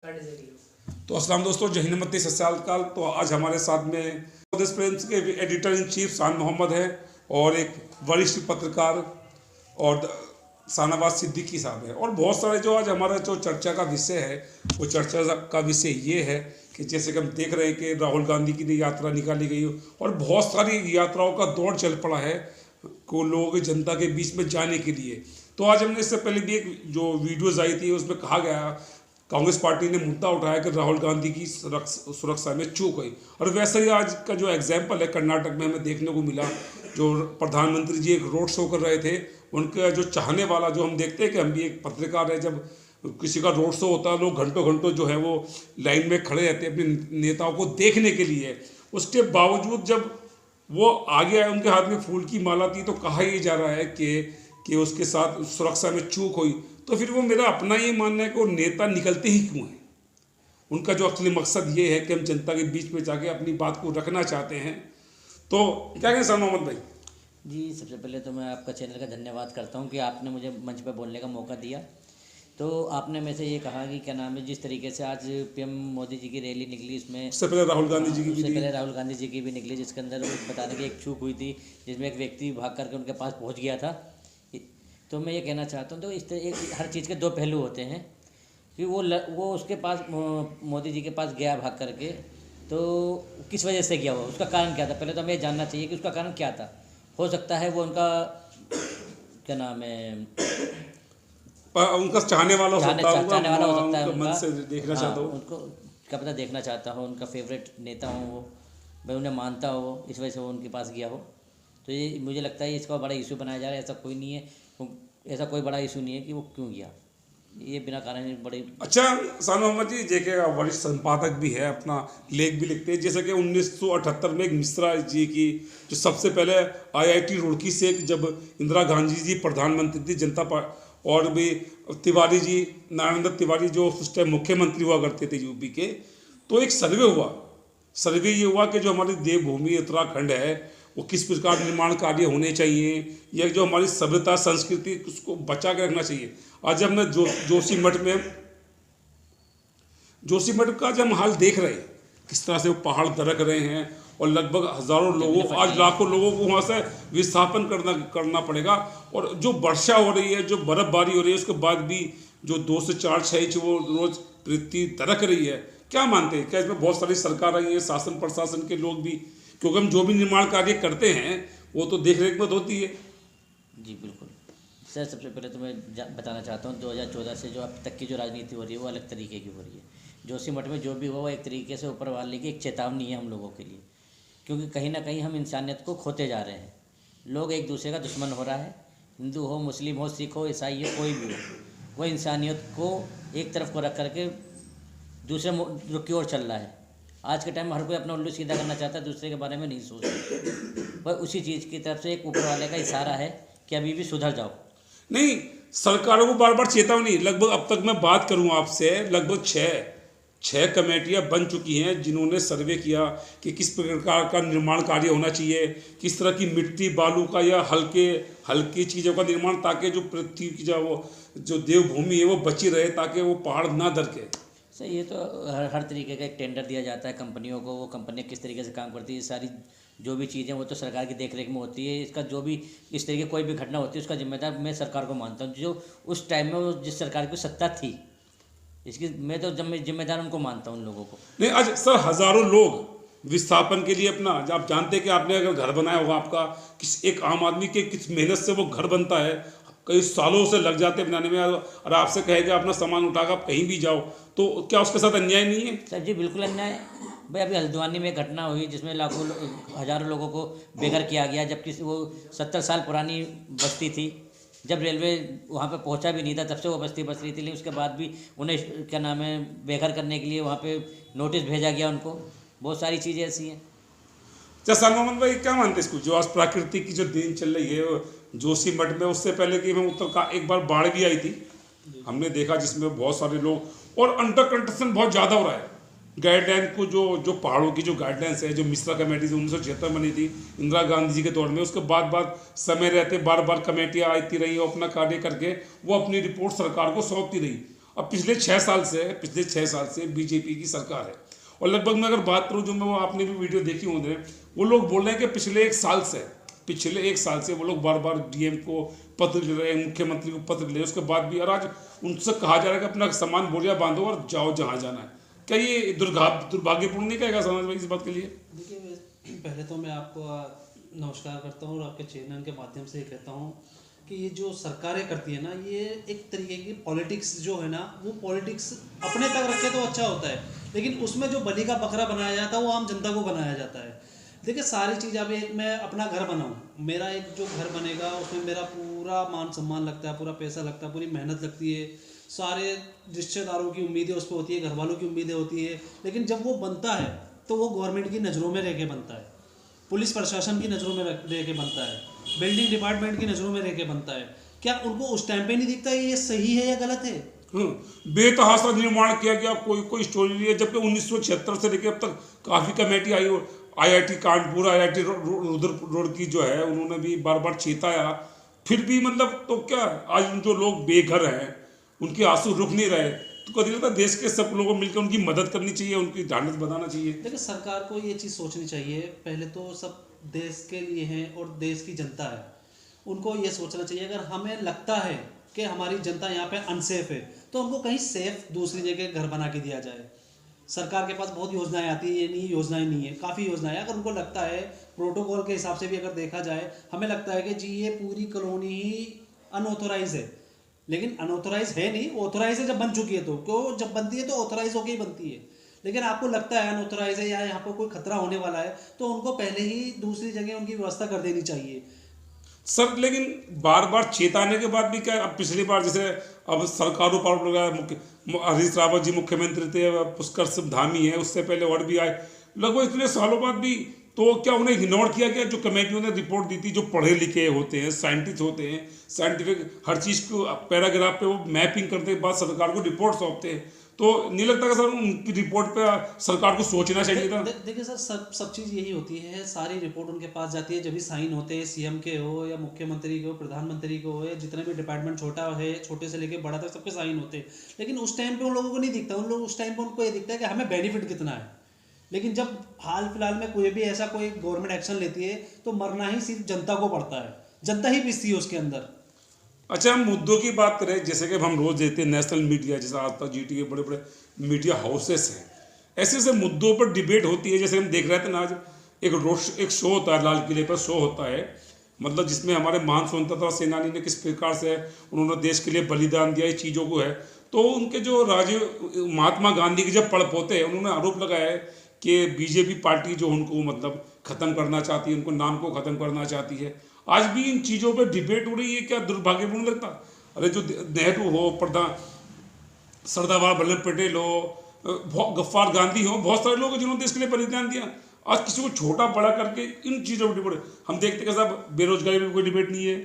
तो अस्सलाम दोस्तों, जय हिंद, नमस्ते, सत श्री अकाल। तो आज हमारे साथ में स्वदेश प्रेस के एडिटर इन चीफ शान मोहम्मद है और एक वरिष्ठ पत्रकार और शाहनवाज सिद्दीकी साहब है। और बहुत सारे जो आज हमारा जो चर्चा का विषय है, वो चर्चा का विषय ये है कि जैसे कि हम देख रहे हैं कि राहुल गांधी की यात्रा निकाली गई और बहुत सारी यात्राओं का दौर चल पड़ा है को लोगों की जनता के बीच में जाने के लिए। तो आज हमने इससे पहले भी एक जो वीडियोज़ आई थी उसमें कहा गया, कांग्रेस पार्टी ने मुद्दा उठाया कि राहुल गांधी की सुरक्षा में चूक हुई। और वैसे ही आज का जो एग्जाम्पल है कर्नाटक में हमें देखने को मिला, जो प्रधानमंत्री जी एक रोड शो कर रहे थे, उनका जो चाहने वाला, जो हम देखते हैं कि हम भी एक पत्रकार है, जब किसी का रोड शो होता है लोग घंटों घंटों जो है वो लाइन में खड़े रहते हैं अपने नेताओं को देखने के लिए। उसके बावजूद जब वो आगे आए, उनके हाथ में फूल की माला थी, तो कहा यह जा रहा है कि उसके साथ सुरक्षा में चूक हुई। तो फिर वो मेरा अपना ये मानना है कि वो नेता निकलते ही क्यों हैं। उनका जो असली मकसद ये है कि हम जनता के बीच में जाके अपनी बात को रखना चाहते हैं। तो क्या कहें सर मोहम्मद भाई? जी, सबसे पहले तो मैं आपका चैनल का धन्यवाद करता हूँ कि आपने मुझे मंच पर बोलने का मौका दिया। तो आपने में से ये कहा कि क्या नाम है, जिस तरीके से आज पीएम मोदी जी की रैली निकली, उसमें उससे पहले राहुल गांधी जी की उससे पहले राहुल गांधी जी की भी निकली, जिसके अंदर बताने की एक चूक हुई थी, जिसमें एक व्यक्ति भाग करके उनके पास पहुँच गया था। तो मैं ये कहना चाहता हूँ, तो इस तरह एक हर चीज़ के दो पहलू होते हैं कि वो उसके पास मोदी जी के पास गया भाग करके, तो किस वजह से गया, वो उसका कारण क्या था। पहले तो हमें ये जानना चाहिए कि उसका कारण क्या था। हो सकता है वो उनका क्या नाम है, उनका चाहने वाला हो सकता है, उनका मन से देखना चाहता हूँ, उनको क्या पता देखना चाहता हो, उनका फेवरेट नेता हो वो, भाई उन्हें मानता हो, इस वजह से वो उनके पास गया हो। तो ये मुझे लगता है इसका बड़ा इशू बनाया जा रहा है। ऐसा कोई नहीं है, ऐसा कोई बड़ा इशू नहीं है कि वो क्यों गया, ये बिना कारण बड़ी। अच्छा शान मोहम्मद जी, जेके वरिष्ठ संपादक भी है, अपना लेख भी लिखते हैं। जैसे कि 1978 में एक मिश्रा जी की, जो सबसे पहले आईआईटी रुड़की से जब इंदिरा गांधी जी प्रधानमंत्री थी जनता पार्टी, और भी तिवारी जी, नारायण दत्त तिवारी जो उस टाइम मुख्यमंत्री हुआ करते थे यूपी के, तो एक सर्वे ये हुआ कि जो हमारी देवभूमि उत्तराखंड है वो किस प्रकार निर्माण कार्य होने चाहिए, या जो हमारी सभ्यता संस्कृति उसको बचा के रखना चाहिए। आज हमने जोशीमठ का जब हम हाल देख रहे हैं, किस तरह से वो पहाड़ दरक रहे हैं और लगभग हज़ारों लोगों, आज लाखों लोगों को वहाँ से विस्थापन करना पड़ेगा। और जो वर्षा हो रही है, जो बर्फबारी हो रही है, उसके बाद भी जो 2 से 4 इंच वो रोज पृथ्वी दरक रही है। क्या मानते हैं, क्या इसमें बहुत सारी सरकार आई है, शासन प्रशासन के लोग भी, क्योंकि हम जो भी निर्माण कार्य करते हैं वो तो देख रेख में होती है। जी बिल्कुल सर, सबसे पहले तो मैं बताना चाहता हूँ 2014 से जो अब तक की जो राजनीति हो रही है वो अलग तरीके की हो रही है। जोशीमठ में जो भी हुआ वो एक तरीके से ऊपर वाले की एक चेतावनी है हम लोगों के लिए, क्योंकि कहीं ना कहीं हम इंसानियत को खोते जा रहे हैं। लोग एक दूसरे का दुश्मन हो रहा है, हिंदू हो, मुस्लिम हो, सिख हो, ईसाई हो, कोई भी हो, वो इंसानियत को एक तरफ को रख करके दूसरे रुख की ओर चल रहा है। आज के टाइम में हर कोई अपना उल्लू सीधा करना चाहता है, दूसरे के बारे में नहीं सोचता। पर उसी चीज़ की तरफ से एक ऊपर वाले का इशारा है कि अभी भी सुधर जाओ। नहीं, सरकारों को बार बार चेतावनी, लगभग अब तक मैं बात करूं आपसे, लगभग छः कमेटियां बन चुकी हैं जिन्होंने सर्वे किया कि किस प्रकार का निर्माण कार्य होना चाहिए, किस तरह की मिट्टी बालू का या हल्की चीज़ों का निर्माण, ताकि जो पृथ्वी की जो देवभूमि है वो बची रहे, ताकि वो पहाड़ ना दरके। सर ये तो हर तरीके का एक टेंडर दिया जाता है कंपनियों को, वो कंपनियाँ किस तरीके से काम करती है, सारी जो भी चीज़ें वो तो सरकार की देखरेख में होती है। इसका जो भी इस तरीके कोई भी घटना होती है उसका जिम्मेदार मैं सरकार को मानता हूँ, जो उस टाइम में वो जिस सरकार की सत्ता थी, इसकी मैं तो जिम्मेदार उनको मानता हूँ उन लोगों को। नहीं, आज सर हज़ारों लोग विस्थापन के लिए अपना, आप जानते हैं कि आपने अगर घर बनाया होगा, आपका किस एक आम आदमी के किस मेहनत से वो घर बनता है, कई सालों से लग जाते हैं बनाने में, और आपसे कहेगा अपना सामान उठाकर आप कहीं भी जाओ, तो क्या उसके साथ अन्याय नहीं है? सर जी बिल्कुल अन्याय है भाई। अभी हल्द्वानी में घटना हुई जिसमें लाखों हज़ारों लोगों को बेघर किया गया, जबकि वो 70 साल पुरानी बस्ती थी। जब रेलवे वहाँ पे पहुँचा भी नहीं था तब से वो बस्ती बस रही थी, लेकिन उसके बाद भी उन्हें क्या नाम है बेघर करने के लिए वहाँ पे नोटिस भेजा गया उनको। बहुत सारी चीज़ें ऐसी हैं। अच्छा शान मोहम्मद भाई, क्या मानते हैं इसको, जो आज प्राकृतिक की जो दिन चल रही है जोशीमठ में, उससे पहले कि मैं उत्तर का एक बार बाढ़ भी आई थी, हमने देखा जिसमें बहुत सारे लोग, और अंडर कंस्ट्रक्शन बहुत ज़्यादा हो रहा है। गाइडलाइन को जो पहाड़ों की जो गाइडलाइंस है, जो मिश्रा कमेटी 1976 बनी थी इंदिरा गांधी जी के दौर में, उसके बाद समय रहते बार बार कमेटियाँ आती रही और अपना कार्य करके वो अपनी रिपोर्ट सरकार को सौंपती रही। अब पिछले 6 साल से बीजेपी की सरकार है, और लगभग मैं अगर बात करूं, जो मैं वो आपने भी वीडियो देखी होंगे, वो लोग बोल रहे हैं कि पिछले एक साल से वो लोग बार बार डीएम को पत्र लिख रहे हैं, मुख्यमंत्री को पत्र लिख रहे हैं, उसके बाद भी और आज उनसे कहा जा रहा है कि अपना सामान बोरिया बांधो और जाओ जहाँ जाना है। क्या ये दुर्भाग्यपूर्ण नहीं कहेगा समाज में इस बात के लिए? देखिए, पहले तो मैं आपको नमस्कार करता हूँ और आपके चैनल के माध्यम से कहता हूँ कि ये जो सरकारें करती है ना, ये एक तरीके की पॉलिटिक्स जो है ना, वो पॉलिटिक्स अपने तक रखे तो अच्छा होता है, लेकिन उसमें जो बलि का बकरा बनाया जाता है वो आम जनता को बनाया जाता है। देखिए, सारी चीज़, अब एक मैं अपना घर बनाऊँ, मेरा एक जो घर बनेगा उसमें मेरा पूरा मान सम्मान लगता है, पूरा पैसा लगता है, पूरी मेहनत लगती है, सारे रिश्तेदारों की उम्मीदें उस पर होती है, घर वालों की उम्मीदें होती है, लेकिन जब वो बनता है तो वो गवर्नमेंट की नज़रों में रह के बनता है, पुलिस प्रशासन की नज़रों में रह के बनता है, बिल्डिंग डिपार्टमेंट की नज़रों में रह के बनता है। क्या उनको उस टाइम पे नहीं दिखता ये सही है या गलत है? बेतहाशा निर्माण किया गया, कोई स्टोरी नहीं है, जबकि 1976 से लेकर अब तक काफ़ी कमेटी आई, और IIT Kanpur, IIT Rudrapur road की जो है, उन्होंने भी बार बार चेताया, फिर भी मतलब तो क्या, आज जो लोग बेघर हैं उनके आंसू रुक नहीं रहे, तो कभी लगता देश के सब लोगों को मिलकर उनकी मदद करनी चाहिए, उनकी ढांढस बनाना चाहिए। देखिए, सरकार को ये चीज़ सोचनी चाहिए, पहले तो सब देश के लिए हैं और देश की जनता है, उनको ये सोचना चाहिए, अगर हमें लगता है कि हमारी जनता यहाँ पे अनसेफ है तो उनको कहीं सेफ दूसरी जगह घर बना के दिया जाए। सरकार के पास बहुत योजनाएं आती है, ये नहीं योजनाएं नहीं है, काफ़ी योजनाएं हैं। अगर उनको लगता है, प्रोटोकॉल के हिसाब से भी अगर देखा जाए, हमें लगता है कि जी ये पूरी कॉलोनी ही अनऑथोराइज है, लेकिन अनऑथोराइज है नहीं, ऑथोराइज है जब बन चुकी है, तो क्यों जब बनती है तो ऑथोराइज होकर ही बनती है। लेकिन आपको लगता है अनऑथोराइज है या यहाँ पर कोई खतरा होने वाला है, तो उनको पहले ही दूसरी जगह उनकी व्यवस्था कर देनी चाहिए सर। लेकिन बार बार चेताने के बाद भी क्या, अब पिछली बार जैसे अब सरकारों पर लगा, हरीश रावत जी मुख्यमंत्री थे, पुष्कर सिंह धामी है, उससे पहले और भी आए, लगभग इतने सालों बाद भी, तो क्या उन्हें इग्नोर किया गया? जो कमेटियों ने रिपोर्ट दी थी, जो पढ़े लिखे होते हैं, साइंटिस्ट होते हैं, साइंटिफिक हर चीज़ को पैराग्राफ पे वो मैपिंग करने के बाद सरकार को रिपोर्ट सौंपते हैं, तो नहीं लगता कि सर उनकी रिपोर्ट पे सरकार को सोचना चाहिए था? देखिए सर, सब चीज़ यही होती है, सारी रिपोर्ट उनके पास जाती है, जब भी साइन होते हैं, सीएम के हो या मुख्यमंत्री के हो, प्रधानमंत्री के हो, या जितने भी डिपार्टमेंट छोटा है, छोटे से लेके बड़ा तक सबके साइन होते हैं, लेकिन उस टाइम पे उन लोगों को नहीं दिखता, उन लोग उस टाइम पे उनको ये दिखता है कि हमें बेनिफिट कितना है। लेकिन जब हाल फिलहाल में कोई भी ऐसा कोई गवर्नमेंट एक्शन लेती है तो मरना ही सिर्फ जनता को पड़ता है, जनता ही पिसती है उसके अंदर। अच्छा, हम मुद्दों की बात करें, जैसे कि हम रोज देखते हैं नेशनल मीडिया, जैसे आज तक, जीटीवी, बड़े बड़े मीडिया हाउसेस हैं, ऐसे ऐसे मुद्दों पर डिबेट होती है। जैसे हम देख रहे थे ना, आज एक शो होता है, लाल किले पर शो होता है, मतलब जिसमें हमारे महान स्वतंत्रता सेनानी ने किस प्रकार से उन्होंने देश के लिए बलिदान दिया, इस चीज़ों को है। तो उनके जो राजीव महात्मा गांधी के जब पड़पोते होते हैं, उन्होंने आरोप लगाया है कि बीजेपी पार्टी जो उनको मतलब ख़त्म करना चाहती है, उनको नाम को ख़त्म करना चाहती है। आज भी इन चीज़ों पर डिबेट हो रही है, क्या दुर्भाग्यपूर्ण लगता? अरे जो नेहरू हो, सरदार वल्लभ पटेल हो, गफ्फार गांधी हो, बहुत सारे लोग जिन्होंने देश के लिए बलिदान दिया, आज किसी को छोटा बड़ा करके इन चीज़ों पर डिबेट हम देखते हैं। साहब, बेरोजगारी में कोई डिबेट नहीं है,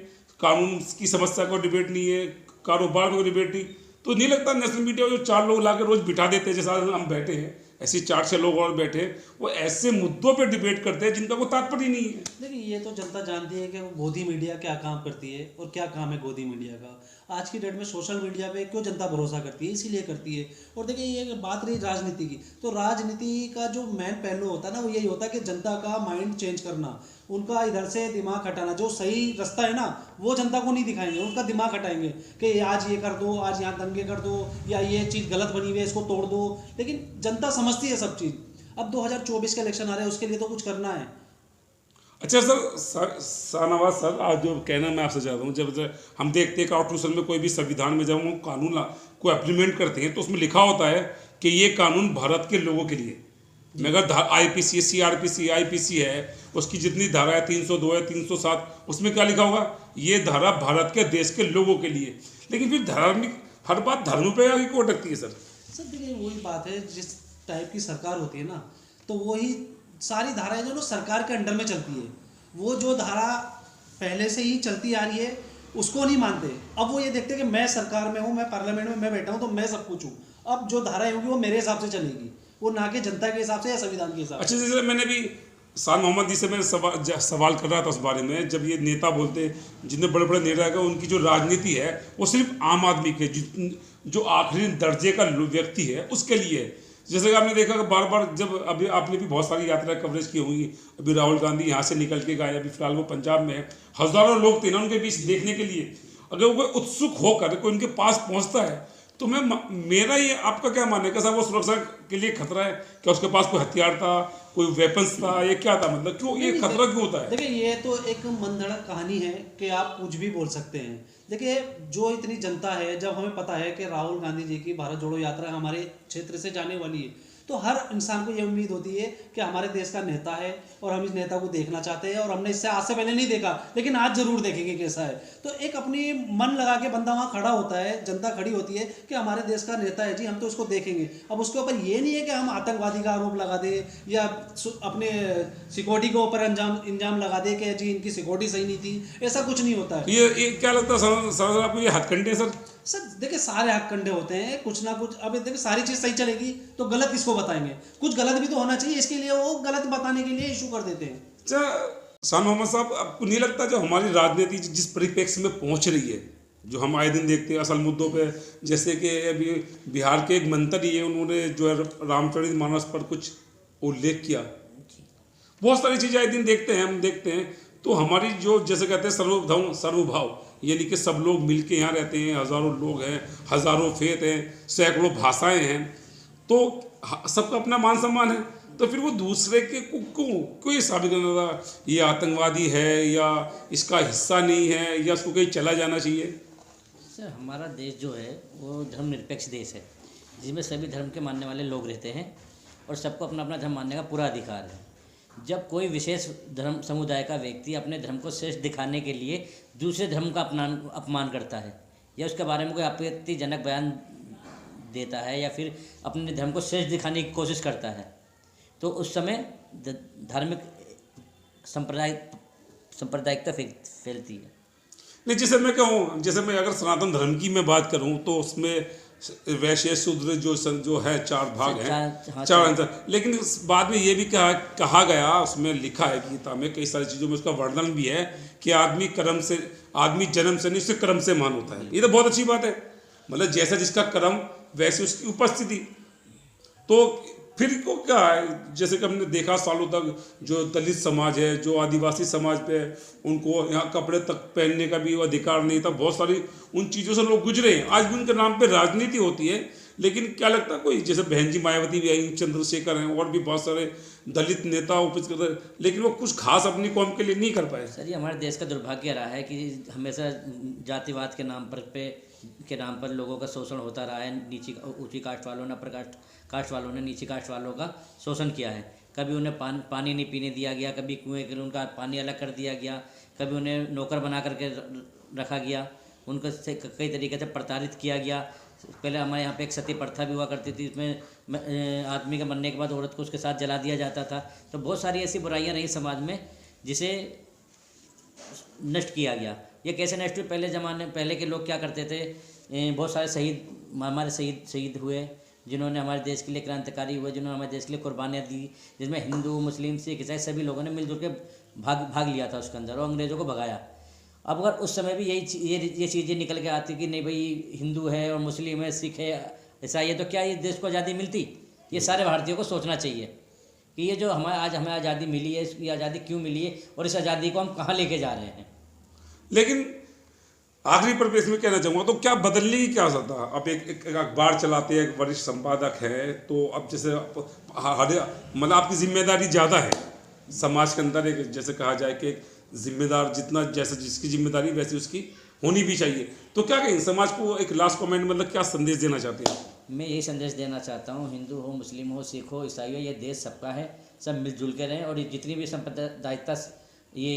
कानून की समस्या का डिबेट नहीं है, कारोबार में कोई डिबेट नहीं, तो नहीं लगता नेशनल मीडिया जो 4 लोग ला के रोज बिठा देते हैं, जैसा हम बैठे हैं, ऐसे 4-6 लोग और बैठे, वो ऐसे मुद्दों पे डिबेट करते हैं जिनका कोई तात्पर्य नहीं है। देखिए, ये तो जनता जानती है कि वो गोदी मीडिया क्या काम करती है और क्या काम है गोदी मीडिया का। आज की डेट में सोशल मीडिया पे क्यों जनता भरोसा करती है, इसीलिए करती है। और देखिए, ये बात रही राजनीति की, तो राजनीति का जो मेन पहलू होता है ना, वो यही होता है कि जनता का माइंड चेंज करना, उनका इधर से दिमाग हटाना। जो सही रास्ता है ना, वो जनता को नहीं दिखाएंगे, उनका दिमाग हटाएंगे कि आज ये कर दो, आज यहाँ दंगे कर दो, या ये चीज़ गलत बनी हुई है, इसको तोड़ दो। लेकिन जनता समझती है सब चीज़। अब 2024 के इलेक्शन आ रहे हैं, उसके लिए तो कुछ करना है। अच्छा सर, शाहनवाज सर, आज जो कहना मैं आपसे चाहता हूँ, जब हम देखते हैं कॉन्स्टिट्यूशन में कोई भी संविधान में जब हम कानून को इम्प्लीमेंट करते हैं, तो उसमें लिखा होता है कि ये कानून भारत के लोगों के लिए। मगर आईपीसी, सीआरपीसी, आईपीसी है, उसकी जितनी धारा है, 302 है, 307, उसमें क्या लिखा होगा? ये धारा भारत के देश के लोगों के लिए। लेकिन फिर धार्मिक, हर बात धर्म पे आगे क्यों अटकती है सर? देखिए, वही बात है, जिस टाइप की सरकार होती है ना, तो वही सारी धाराएं जो सरकार के अंडर में चलती है, वो जो धारा पहले से ही चलती आ रही है उसको नहीं मानते। अब वो ये देखते हैं कि मैं सरकार में हूँ, मैं पार्लियामेंट में मैं बैठा हूँ, तो मैं सब कुछ हूँ। अब जो धाराएं होंगी वो मेरे हिसाब से चलेगी, वो ना कि जनता के हिसाब से या संविधान के हिसाब से। अच्छा, जैसे मैंने भी शान मोहम्मद जी से मैं सवाल कर रहा था उस बारे में, जब ये नेता बोलते जितने बड़े बड़े नेता है उनकी जो राजनीति है वो सिर्फ आम आदमी के जो आखिरी दर्जे का व्यक्ति है उसके लिए है। जैसे कि आपने देखा कि बार बार जब अभी आपने भी बहुत सारी यात्रा कवरेज की होगी, अभी राहुल गांधी यहाँ से निकल के गए, अभी फिलहाल वो पंजाब में है, हज़ारों लोग थे ना उनके बीच देखने के लिए। अगर वो कोई उत्सुक होकर कोई उनके पास पहुँचता है तो मेरा ये आपका क्या मानना है, कैसा वो सुरक्षा के लिए खतरा है? क्या उसके पास कोई हथियार था, कोई वेपन्स था, ये क्या था? मतलब क्यों ये खतरा क्यों होता है? देखिए ये तो एक मनगढ़ंत कहानी है कि आप कुछ भी बोल सकते हैं। देखिए जो इतनी जनता है, जब हमें पता है कि राहुल गांधी जी की भारत जोड़ो यात्रा हमारे क्षेत्र से जाने वाली है, तो हर इंसान को ये उम्मीद होती है कि हमारे देश का नेता है और हम इस नेता को देखना चाहते हैं, और हमने इससे आज से पहले नहीं देखा लेकिन आज जरूर देखेंगे कैसा है। तो एक अपनी मन लगा के बंदा वहाँ खड़ा होता है, जनता खड़ी होती है कि हमारे देश का नेता है जी, हम तो उसको देखेंगे। अब उसके ऊपर ये नहीं है कि हम आतंकवादी का आरोप लगा दें या अपने सिक्योरिटी के ऊपर इंजाम लगा दे कि जी इनकी सिक्योरिटी सही नहीं थी, ऐसा कुछ नहीं होता है। ये क्या लगता है सर आपको, ये हथकंडे सर देखिए सारे हक कंडे होते हैं, कुछ ना कुछ। अब देखिए सारी चीज़ सही चलेगी तो गलत किसको बताएंगे? कुछ गलत भी तो होना चाहिए, इसके लिए वो गलत बताने के लिए इशू कर देते हैं। अच्छा शान मोहम्मद साहब, आपको नहीं लगता जो हमारी राजनीति जिस परिप्रेक्ष्य में पहुंच रही है, जो हम आए दिन देखते हैं असल मुद्दों पे, जैसे कि अभी बिहार के एक मंत्री है, उन्होंने जो है रामचरितमानस पर कुछ उल्लेख किया, बहुत सारी चीज़ें आए दिन देखते हैं हम देखते हैं, तो हमारी जो जैसे कहते हैं सर्वधर्म सर्वभाव, यानी कि सब लोग मिलके यहाँ रहते हैं, हज़ारों लोग हैं, हज़ारों फेत हैं, सैकड़ों भाषाएं हैं, तो सबका अपना मान सम्मान है, तो फिर वो दूसरे के क्यों ये साबित करना था ये आतंकवादी है या इसका हिस्सा नहीं है या उसको कहीं चला जाना चाहिए? सर हमारा देश जो है वो धर्मनिरपेक्ष देश है, जिसमें सभी धर्म के मानने वाले लोग रहते हैं और सबको अपना अपना धर्म मानने का पूरा अधिकार है। जब कोई विशेष धर्म समुदाय का व्यक्ति अपने धर्म को श्रेष्ठ दिखाने के लिए दूसरे धर्म का अपमान करता है या उसके बारे में कोई आपत्तिजनक बयान देता है या फिर अपने धर्म को श्रेष्ठ दिखाने की कोशिश करता है, तो उस समय धार्मिक सांप्रदायिकता फैलती है। नहीं, जैसे मैं कहूँ, जैसे मैं अगर सनातन धर्म की मैं बात करूँ तो उसमें वैश्य शूद्र जो है चार भाग हैं, चार अंतर, लेकिन बाद में ये भी कहा गया, उसमें लिखा है गीता में कई सारी चीज़ों में उसका वर्णन भी है कि आदमी जन्म से नहीं उससे कर्म से महान होता है। ये तो बहुत अच्छी बात है, मतलब जैसा जिसका कर्म वैसे उसकी उपस्थिति। तो फिर को क्या है, जैसे कि हमने देखा सालों तक जो दलित समाज है, जो आदिवासी समाज पे, उनको यहाँ कपड़े तक पहनने का भी अधिकार नहीं था, बहुत सारी उन चीज़ों से लोग गुजरे हैं, आज भी उनके नाम पे राजनीति होती है। लेकिन क्या लगता है कोई, जैसे बहन जी मायावती भी आई, चंद्रशेखर हैं और भी बहुत सारे दलित नेता उपस्थित करते हैं, लेकिन वो कुछ खास अपनी कौम के लिए नहीं कर पाए। सर ये हमारे देश का दुर्भाग्य रहा है कि हमेशा जातिवाद के नाम पर लोगों का शोषण होता रहा है। ऊंची कास्ट वालों ने, अपर कास्ट वालों ने नीची कास्ट वालों का शोषण किया है। कभी उन्हें पानी नहीं पीने दिया गया, कभी कुएं के उनका पानी अलग कर दिया गया, कभी उन्हें नौकर बना करके रखा गया, उनको से कई तरीके से प्रताड़ित किया गया। पहले हमारे यहाँ पे एक सती प्रथा भी हुआ करती थी, इसमें आदमी के मरने के बाद औरत को उसके साथ जला दिया जाता था। तो बहुत सारी ऐसी बुराइयाँ रही समाज में जिसे नष्ट किया गया। ये कैसे नष्ट हुई? पहले के लोग क्या करते थे, बहुत सारे हमारे शहीद हुए जिन्होंने हमारे देश के लिए क्रांतिकारी हुए, जिन्होंने हमारे देश के लिए कुर्बानियाँ दी, जिसमें हिंदू, मुस्लिम, सिख, ईसाई सभी लोगों ने मिलजुल के भाग लिया था उसके अंदर और अंग्रेज़ों को भगाया। अब अगर उस समय भी ये चीज़ें निकल के आती कि नहीं भाई हिंदू है और मुस्लिम है, सिख है, ईसाई है, तो क्या ये देश को आज़ादी मिलती? ये सारे भारतीयों को सोचना चाहिए कि ये जो हमें आज़ादी मिली है, इसकी आज़ादी क्यों मिली है और इस आज़ादी को हम कहाँ लेके जा रहे हैं। लेकिन आखिरी परिप्रेक्ष्य में कहना चाहूँगा, तो क्या बदलने की क्या आवश्यकता? अब एक अखबार चलाते हैं, एक वरिष्ठ संपादक है, तो अब जैसे मतलब आपकी जिम्मेदारी ज़्यादा है समाज के अंदर, एक जैसे कहा जाए कि जिम्मेदार जितना जैसे जिसकी जिम्मेदारी वैसी उसकी होनी भी चाहिए। तो क्या कहें समाज को, एक लास्ट कमेंट, मतलब क्या संदेश देना चाहते हैं? मैं यही संदेश देना चाहता हूँ, हिंदू हो, मुस्लिम हो, सिख हो, ईसाई हो, ये देश सबका है, सब मिलजुल के रहें और जितनी भी सांप्रदायिकता ये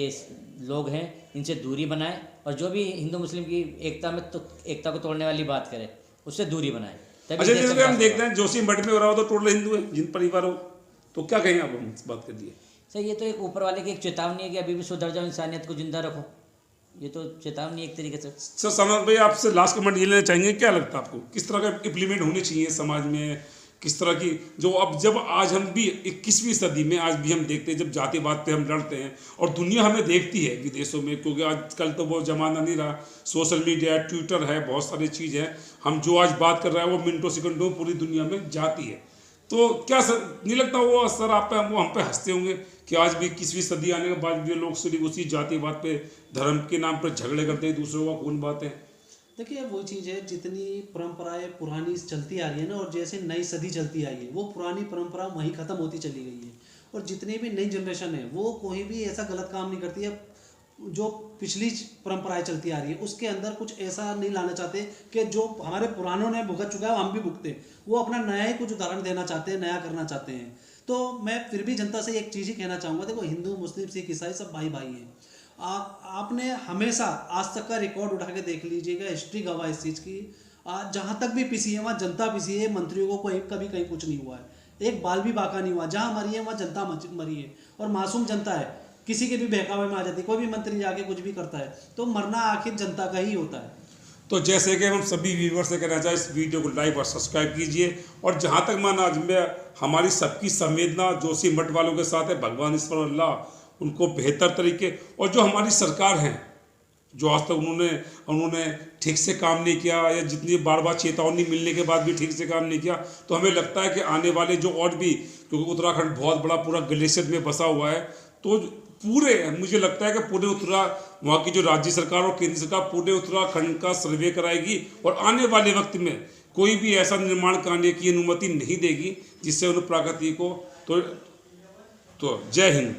लोग हैं इनसे दूरी बनाएं और जो भी हिंदू मुस्लिम की एकता को तोड़ने वाली बात करे उससे दूरी बनाएं। अच्छा, जैसे हम देखते हैं जोशीमठ में हो रहा हो तो टोटल हिंदू है, जिन परिवार हो, तो क्या कहें आप हम इस बात कर दिए? सर ये तो एक ऊपर वाले की एक चेतावनी है कि अभी भी सुधर जाओ, इंसानियत को जिंदा रखो। ये तो चेतावनी एक तरीके से। सर सनत भाई, आपसे लास्ट कमेंट ये लेना चाहेंगे, क्या लगता है आपको किस तरह का इम्प्लीमेंट होनी चाहिए समाज में किस तरह की जो अब जब आज हम भी 21वीं सदी में आज भी हम देखते हैं, जब जातिवाद पे हम लड़ते हैं और दुनिया हमें देखती है विदेशों में, क्योंकि आजकल तो वो ज़माना नहीं रहा, सोशल मीडिया है, ट्विटर है, बहुत सारी चीज़ है, हम जो आज बात कर रहे हैं वो मिनटों सेकंडों पूरी दुनिया में जाती है। तो क्या सर नहीं लगता वो असर आप पे, वो हम पे हंसते होंगे कि आज भी 21वीं सदी आने के बाद भी लोग सिर्फ उसी जातिवाद पे, धर्म के नाम पर झगड़े करते हैं, दूसरों का खून बहाते हैं? देखिए वो चीज़ है, जितनी परंपराएं पुरानी चलती आ रही है ना, और जैसे नई सदी चलती आई है, वो पुरानी परंपरा वहीं ख़त्म होती चली गई है। और जितनी भी नई जनरेशन है वो कोई भी ऐसा गलत काम नहीं करती है। जो पिछली परंपराएं चलती आ रही है उसके अंदर कुछ ऐसा नहीं लाना चाहते कि जो हमारे पुरानों ने भुगत चुका है हम भी भुगते। वो अपना नया ही कुछ उदाहरण देना चाहते हैं, नया करना चाहते हैं। तो मैं फिर भी जनता से एक चीज़ ही कहना चाहूँगा, देखो हिंदू मुस्लिम सिख ईसाई सब भाई भाई हैं। आपने हमेशा आज तक का रिकॉर्ड उठा के देख लीजिएगा, हिस्ट्री गवाह इस चीज़ की। जहाँ तक भी पिसी है वहाँ जनता पिसी है, मंत्रियों को कोई कभी कहीं कुछ नहीं हुआ है, एक बाल भी बाका नहीं हुआ। जहाँ मरी है वहाँ जनता मरी है, और मासूम जनता है, किसी के भी बहकावे में आ जाती है। कोई भी मंत्री जाके कुछ भी करता है तो मरना आखिर जनता का ही होता है। तो जैसे कि हम सभी व्यूवर्स से कहना चाहिए, इस वीडियो को लाइक और सब्सक्राइब कीजिए। और जहाँ तक माना आज में हमारी सबकी संवेदना जोशी मठ वालों के साथ है, भगवान ईश्वर अल्लाह उनको बेहतर तरीके, और जो हमारी सरकार हैं जो आज तक उन्होंने ठीक से काम नहीं किया, या जितनी बार बार चेतावनी मिलने के बाद भी ठीक से काम नहीं किया, तो हमें लगता है कि आने वाले जो और भी, क्योंकि उत्तराखंड बहुत बड़ा पूरा ग्लेशियर में बसा हुआ है, तो पूरे मुझे लगता है कि पूरे वहाँ की जो राज्य सरकार और केंद्र सरकार पूरे उत्तराखंड का सर्वे कराएगी, और आने वाले वक्त में कोई भी ऐसा निर्माण करने की अनुमति नहीं देगी जिससे उन्हें प्रकृति को। तो जय हिंद।